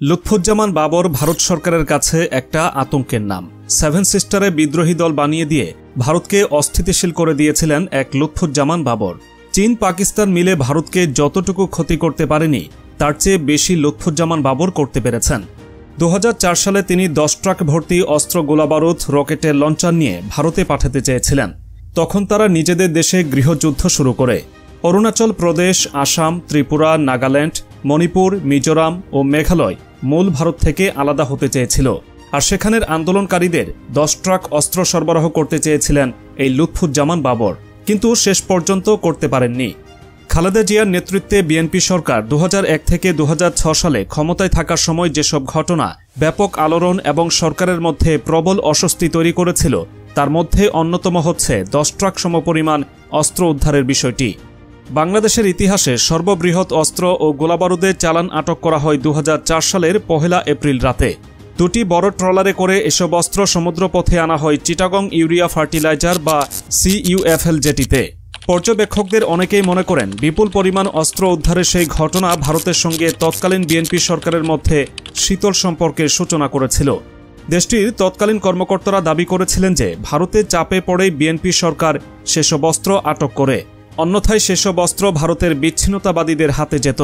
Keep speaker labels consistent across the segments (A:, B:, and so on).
A: লুৎফুজ্জামান বাবর ভারত সরকারের কাছে একটা আতঙ্কের নাম। সেভেন সিস্টারে বিদ্রোহী দল বানিয়ে দিয়ে ভারতকে অস্থিতিশীল করে দিয়েছিলেন এক লুৎফুজ্জামান বাবর। চীন পাকিস্তান মিলে ভারতকে যতটুকু ক্ষতি করতে পারেনি তার চেয়ে বেশি লুৎফুজ্জামান বাবর করতে পেরেছেন। 2004 সালে তিনি 10 ট্রাক ভর্তি অস্ত্র, গোলাবারুদ, রকেটের লঞ্চার নিয়ে ভারতে পাঠাতে চেয়েছিলেন। তখন তারা নিজেদের দেশে গৃহযুদ্ধ শুরু করে অরুণাচল প্রদেশ, আসাম, ত্রিপুরা, নাগাল্যান্ড, মণিপুর, মিজোরাম ও মেঘালয় মূল ভারত থেকে আলাদা হতে চেয়েছিল। আর সেখানের আন্দোলনকারীদের 10 ট্রাক অস্ত্র সরবরাহ করতে চেয়েছিলেন এই লুৎফুজ্জামান বাবর, কিন্তু শেষ পর্যন্ত করতে পারেননি। খালেদা জিয়ার নেতৃত্বে বিএনপি সরকার 2001 থেকে 2006 সালে ক্ষমতায় থাকার সময় যেসব ঘটনা ব্যাপক আলোড়ন এবং সরকারের মধ্যে প্রবল অস্বস্তি তৈরি করেছিল, তার মধ্যে অন্যতম হচ্ছে 10 ট্রাক সমপরিমাণ অস্ত্র উদ্ধারের বিষয়টি। বাংলাদেশের ইতিহাসে সর্ববৃহৎ অস্ত্র ও গোলাবারুদের চালান আটক করা হয় 2004 সালের 1 এপ্রিল রাতে। দুটি বড় ট্রলারে করে এসব অস্ত্র সমুদ্রপথে আনা হয় চিটাগং ইউরিয়া ফার্টিলাইজার বা CUFL জেটিতে। পর্যবেক্ষকদের অনেকেই মনে করেন বিপুল পরিমাণ অস্ত্র উদ্ধারের সেই ঘটনা ভারতের সঙ্গে তৎকালীন বিএনপি সরকারের মধ্যে শীতল সম্পর্কের সূচনা করেছিল। দেশটির তৎকালীন কর্মকর্তারা দাবি করেছিলেন যে ভারতের চাপে পড়েই বিএনপি সরকার সেসব অস্ত্র আটক করে, অন্যথায় সেসব অস্ত্র ভারতের বিচ্ছিন্নতাবাদীদের হাতে যেত।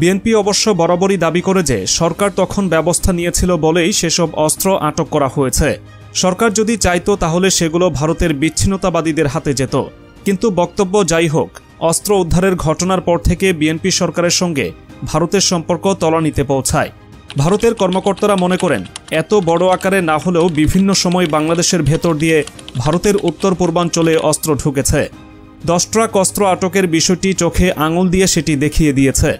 A: বিএনপি অবশ্য বরাবরই দাবি করে যে সরকার তখন ব্যবস্থা নিয়েছিল বলেই সেসব অস্ত্র আটক করা হয়েছে। সরকার যদি চাইতো তাহলে সেগুলো ভারতের বিচ্ছিন্নতাবাদীদের হাতে যেত। কিন্তু বক্তব্য যাই হোক, অস্ত্র উদ্ধারের ঘটনার পর থেকে বিএনপি সরকারের সঙ্গে ভারতের সম্পর্ক তলানিতে পৌঁছায়। ভারতের কর্মকর্তারা মনে করেন এত বড় আকারে না হলেও বিভিন্ন সময় বাংলাদেশের ভেতর দিয়ে ভারতের উত্তর পূর্বাঞ্চলে অস্ত্র ঢুকেছে। 10 ট্রাক অস্ত্র আটকের বিষয়টি চোখে আঙুল দিয়ে সেটি দেখিয়ে দিয়েছে।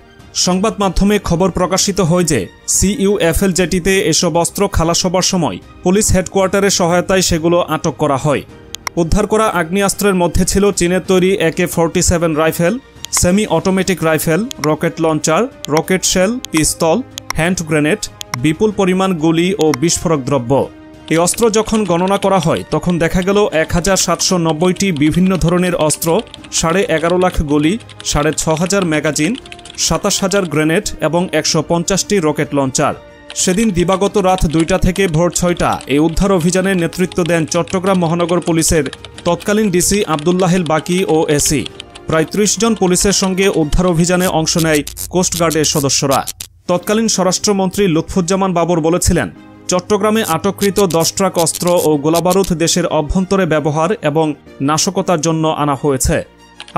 A: সংবাদ মাধ্যমে খবর প্রকাশিত হয় যে CUFL জেটিতে এসব অস্ত্র খালাস হবার সময় পুলিশ হেডকোয়ার্টারের সহায়তায় সেগুলো আটক করা হয়। উদ্ধার করা আগ্নেয়াস্ত্রের মধ্যে ছিল চীনের তৈরি AK-47 rifle, semi automatic rifle, rocket launcher, rocket shell, পিস্তল, হ্যান্ড গ্রেনেড, বিপুল পরিমাণ গুলি ও বিস্ফোরক দ্রব্য। এই অস্ত্র যখন গণনা করা হয় তখন দেখা গেল 1790টি বিভিন্ন ধরনের অস্ত্র, 11.5 লাখ গুলি, 6500 ম্যাগাজিন, 27,000 গ্রেনেড এবং 150টি রকেট লঞ্চার। সেদিন দিবাগত রাত 2টা থেকে ভোর 6টা এই উদ্ধার অভিযানের নেতৃত্ব দেন চট্টগ্রাম মহানগর পুলিশের তৎকালীন ডিসি আব্দুল্লাহিল বাকি ও এসি। প্রায় 30 জন পুলিশের সঙ্গে উদ্ধার অভিযানে অংশ নেয় কোস্টগার্ডের সদস্যরা। তৎকালীন স্বরাষ্ট্রমন্ত্রী লুৎফুজ্জামান বাবর বলেছিলেন, চট্টগ্রামে আটককৃত 10 ট্রাক অস্ত্র ও গোলাবারুদ দেশের অভ্যন্তরে ব্যবহার এবং নাশকতার জন্য আনা হয়েছে।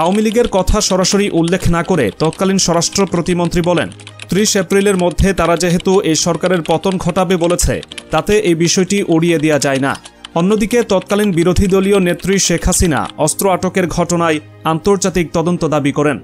A: আওয়ামী লীগের কথা সরাসরি উল্লেখ না করে তৎকালীন স্বরাষ্ট্র প্রতিমন্ত্রী বলেন, 30 এপ্রিলের মধ্যে তারা যেহেতু এই সরকারের পতন ঘটাবে বলেছে, তাতে এই বিষয়টি উড়িয়ে দেওয়া যায় না। অন্যদিকে তৎকালীন বিরোধী দলীয় নেত্রী শেখ হাসিনা অস্ত্র আটকের ঘটনায় আন্তর্জাতিক তদন্ত দাবি করেন।